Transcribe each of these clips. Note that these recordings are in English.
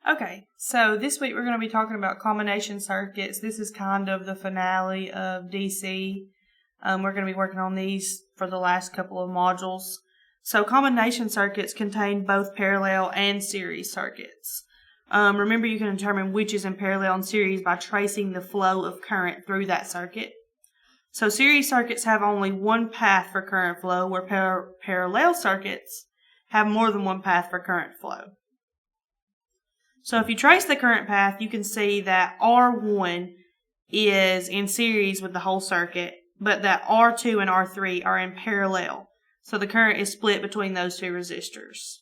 Okay, so this week we're going to be talking about combination circuits. This is kind of the finale of DC. We're going to be working on these for the last couple of modules. So combination circuits contain both parallel and series circuits. Remember, you can determine which is in parallel and series by tracing the flow of current through that circuit. So series circuits have only one path for current flow, where parallel circuits have more than one path for current flow. So if you trace the current path, you can see that R1 is in series with the whole circuit, but that R2 and R3 are in parallel. So the current is split between those two resistors.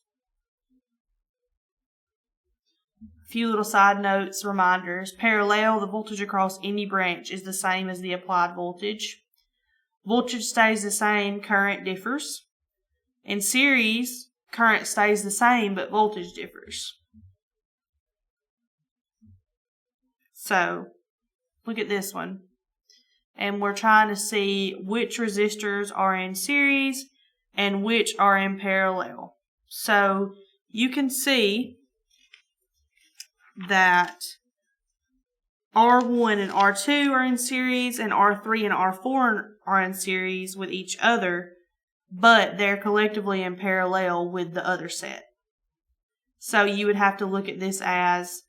A few little side notes, reminders. Parallel, the voltage across any branch is the same as the applied voltage. Voltage stays the same, current differs. In series, current stays the same, but voltage differs. So, look at this one. And we're trying to see which resistors are in series and which are in parallel. So, you can see that R1 and R2 are in series and R3 and R4 are in series with each other, but they're collectively in parallel with the other set. So, you would have to look at this as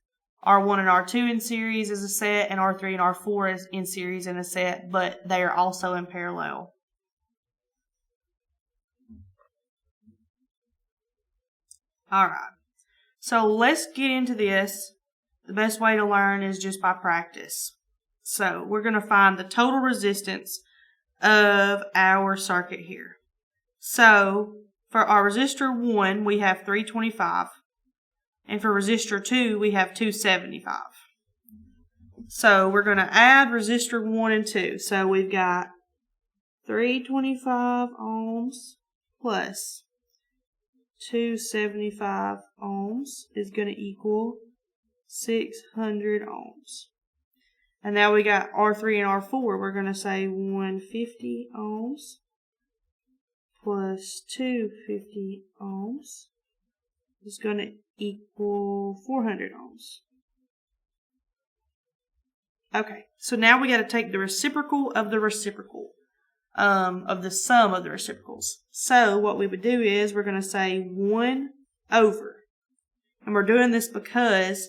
R1 and R2 in series as a set, and R3 and R4 is in series in a set, but they are also in parallel. Alright, so let's get into this. The best way to learn is just by practice. So we're going to find the total resistance of our circuit here. So for our resistor 1, we have 325. And for resistor 2, we have 275. So we're going to add resistor 1 and 2. So we've got 325 ohms plus 275 ohms is going to equal 600 ohms. And now we got R3 and R4. We're going to say 150 ohms plus 250 ohms is going to equal 400 ohms. Okay, so now we got to take the reciprocal of the reciprocal, of the sum of the reciprocals. So what we would do is we're going to say 1 over. And we're doing this because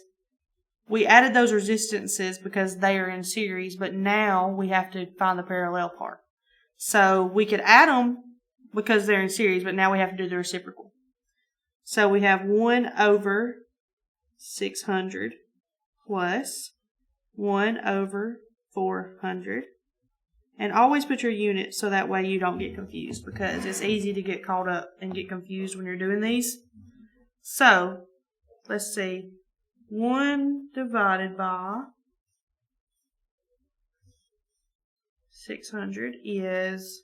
we added those resistances because they are in series, but now we have to find the parallel part. So we could add them because they're in series, but now we have to do the reciprocal. So we have 1 over 600 plus 1 over 400. And always put your units so that way you don't get confused, because it's easy to get caught up and get confused when you're doing these. So, let's see. 1 divided by 600 is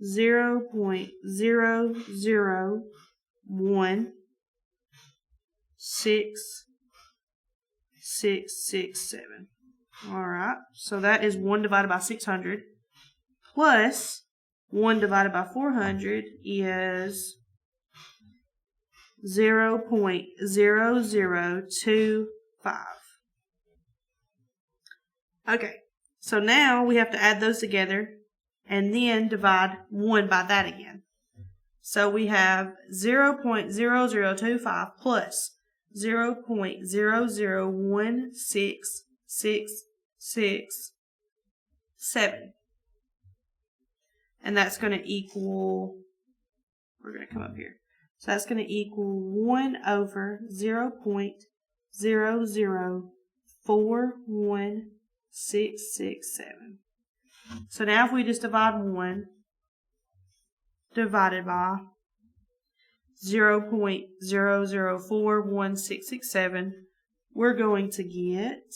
0.001667. Alright, so that is 1 divided by 600 plus 1 divided by 400 is 0.0025. Okay, so now we have to add those together and then divide 1 by that again. So we have 0.0025 plus 0.001667. And that's going to equal, we're going to come up here. So that's going to equal 1 over 0.0041667. So now if we just divide 1 divided by 0.004167, we're going to get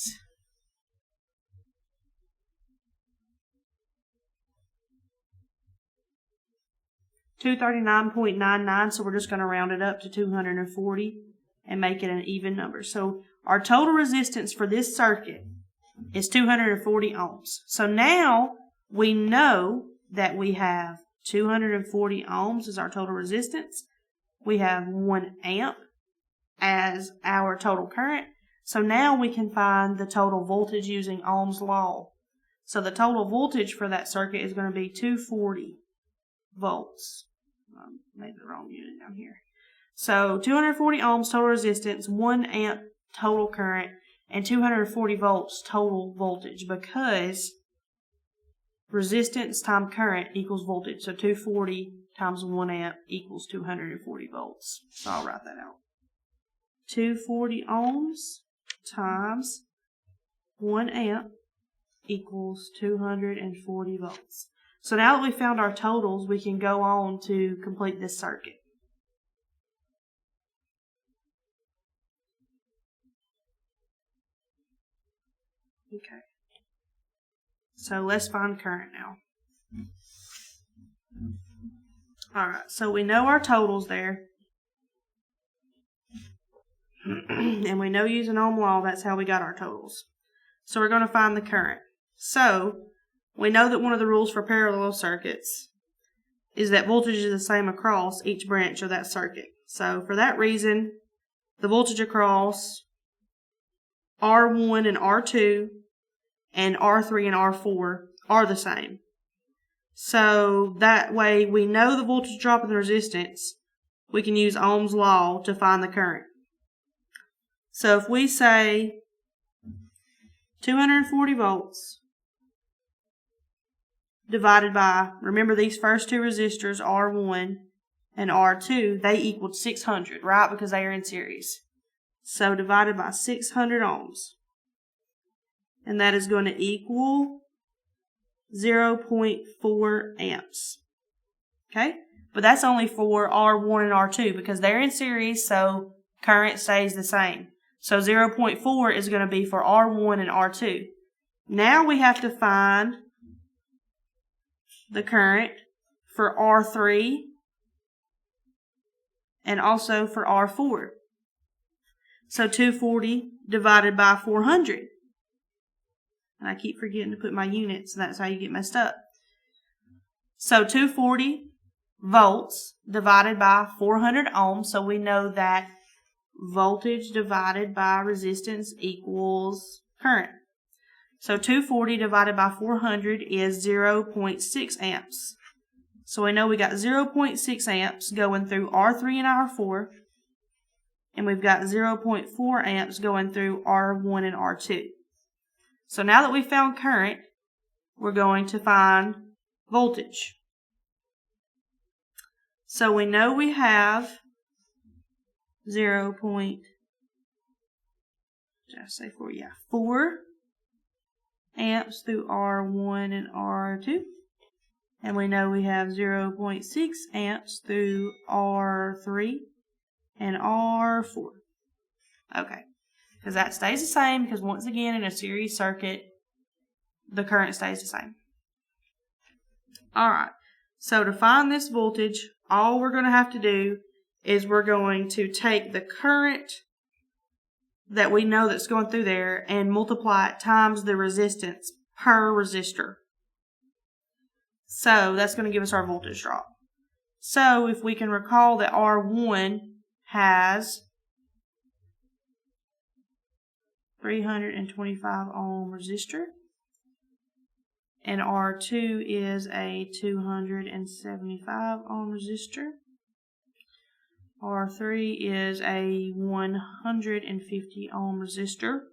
239.99, so we're just going to round it up to 240 and make it an even number. So our total resistance for this circuit is 240 ohms. So now we know that we have 240 ohms as our total resistance, we have 1 amp as our total current. So now we can find the total voltage using Ohm's law. So the total voltage for that circuit is going to be 240 volts. Made the wrong unit down here. So 240 ohms total resistance, 1 amp total current, and 240 volts total voltage, because resistance times current equals voltage. So 240 times 1 amp equals 240 volts. So I'll write that out. 240 ohms times 1 amp equals 240 volts. So now that we found our totals, we can go on to complete this circuit. Okay. So let's find current now. Alright, so we know our totals there. And we know using Ohm law, that's how we got our totals. So we're going to find the current. So we know that one of the rules for parallel circuits is that voltage is the same across each branch of that circuit. So for that reason, the voltage across R1 and R2 and R3 and R4 are the same. So that way we know the voltage drop in the resistance. We can use Ohm's law to find the current. So if we say 240 volts divided by, remember these first two resistors, R1 and R2, they equaled 600, right? Because they are in series. So divided by 600 ohms. And that is going to equal 0.4 amps. Okay? But that's only for R1 and R2 because they're in series, so current stays the same. So 0.4 is going to be for R1 and R2. Now we have to find the current for R3 and also for R4. So 240 divided by 400. And I keep forgetting to put my units, and that's how you get messed up. So 240 volts divided by 400 ohms. So we know that voltage divided by resistance equals current. So 240 divided by 400 is 0.6 amps. So we know we got 0.6 amps going through R3 and R4. And we've got 0.4 amps going through R1 and R2. So now that we found current, we're going to find voltage. So we know we have 4 amps through R1 and R2. And we know we have 0.6 amps through R3 and R4. Okay. Because that stays the same, because once again in a series circuit, the current stays the same. Alright, so to find this voltage, all we're going to have to do is we're going to take the current that we know that's going through there and multiply it times the resistance per resistor. So that's going to give us our voltage drop. So if we can recall that R1 has 325 ohm resistor and R2 is a 275 ohm resistor. R3 is a 150 ohm resistor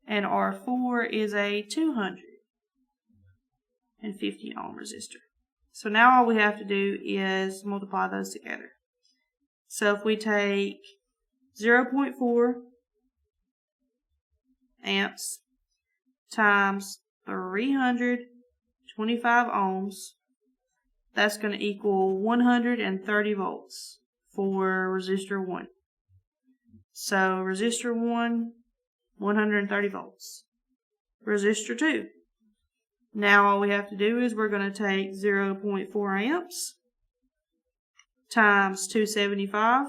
and R4 is a 250 ohm resistor. So now all we have to do is multiply those together. So if we take 0.4 amps times 325 ohms, that's going to equal 130 volts for resistor 1. So resistor 1, 130 volts. Resistor 2. Now all we have to do is we're going to take 0.4 amps times 275.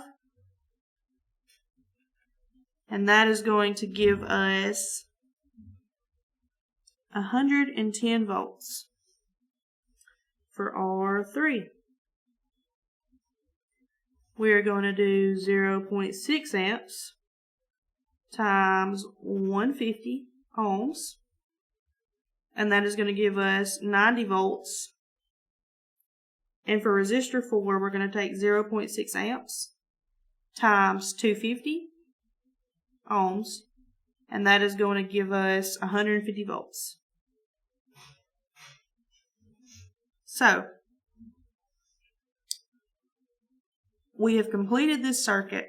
And that is going to give us 110 volts for R3. we're going to do 0.6 amps times 150 ohms. And that is going to give us 90 volts. And for resistor 4, we're going to take 0.6 amps times 250 ohms. And that is going to give us 150 volts. So, we have completed this circuit,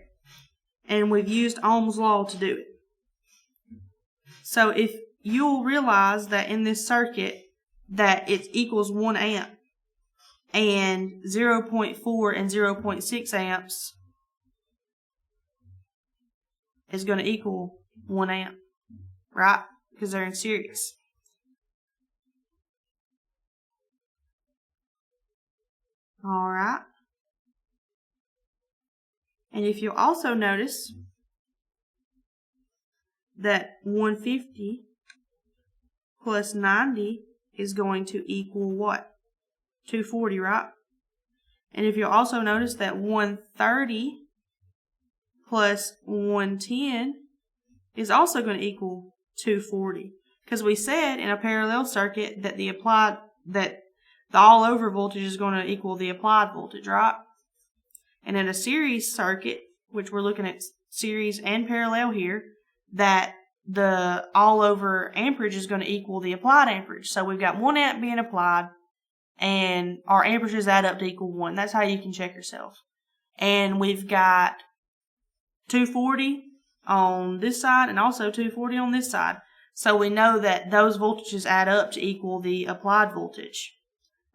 and we've used Ohm's law to do it. So if you'll realize that in this circuit that it equals 1 amp, and 0.4 and 0.6 amps is going to equal 1 amp, right? Because they're in series. All right. And if you'll also notice that 150 plus 90 is going to equal what? 240, right? And if you'll also notice that 130 plus 110 is also going to equal 240. Because we said in a parallel circuit that the all over voltage is going to equal the applied voltage, right? And in a series circuit, which we're looking at series and parallel here, that the all over amperage is going to equal the applied amperage. So we've got 1 amp being applied, and our amperages add up to equal 1. That's how you can check yourself. And we've got 240 on this side and also 240 on this side. So we know that those voltages add up to equal the applied voltage.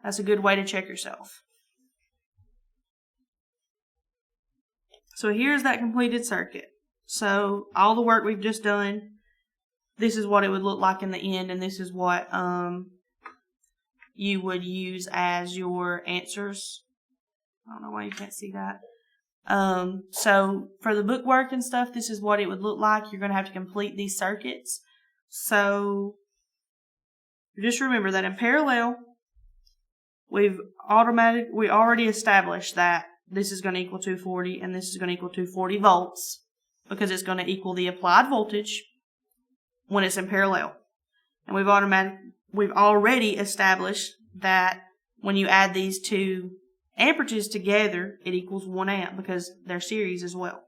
That's a good way to check yourself. So here's that completed circuit. So all the work we've just done, this is what it would look like in the end, and this is what you would use as your answers. I don't know why you can't see that. So for the bookwork and stuff, this is what it would look like. You're going to have to complete these circuits. So just remember that in parallel, we already established that this is going to equal 240 and this is going to equal 240 volts because it's going to equal the applied voltage when it's in parallel. And we've already established that when you add these two amperages together, it equals 1 amp because they're series as well.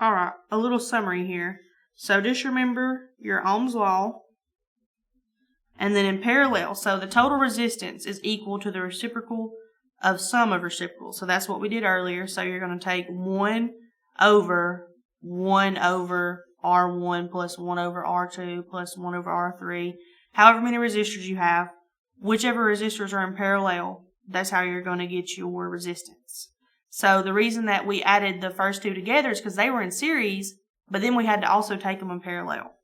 Alright, a little summary here. So just remember your Ohm's law. And then in parallel, so the total resistance is equal to the reciprocal of sum of reciprocals. So that's what we did earlier. So you're going to take 1 over R1 plus 1 over R2 plus 1 over R3. However many resistors you have, whichever resistors are in parallel, that's how you're going to get your resistance. So the reason that we added the first two together is because they were in series, but then we had to also take them in parallel.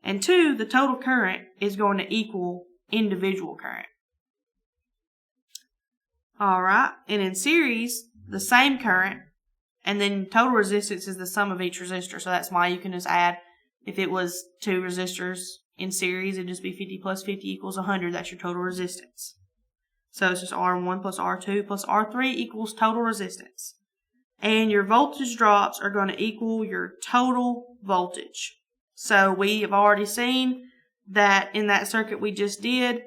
And 2, the total current is going to equal individual current. Alright, and in series, the same current, and then total resistance is the sum of each resistor. So that's why you can just add, if it was 2 resistors in series, it'd just be 50 plus 50 equals 100. That's your total resistance. So it's just R1 plus R2 plus R3 equals total resistance. And your voltage drops are going to equal your total voltage. So we have already seen that in that circuit we just did,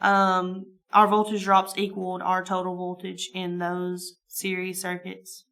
our voltage drops equaled our total voltage in those series circuits.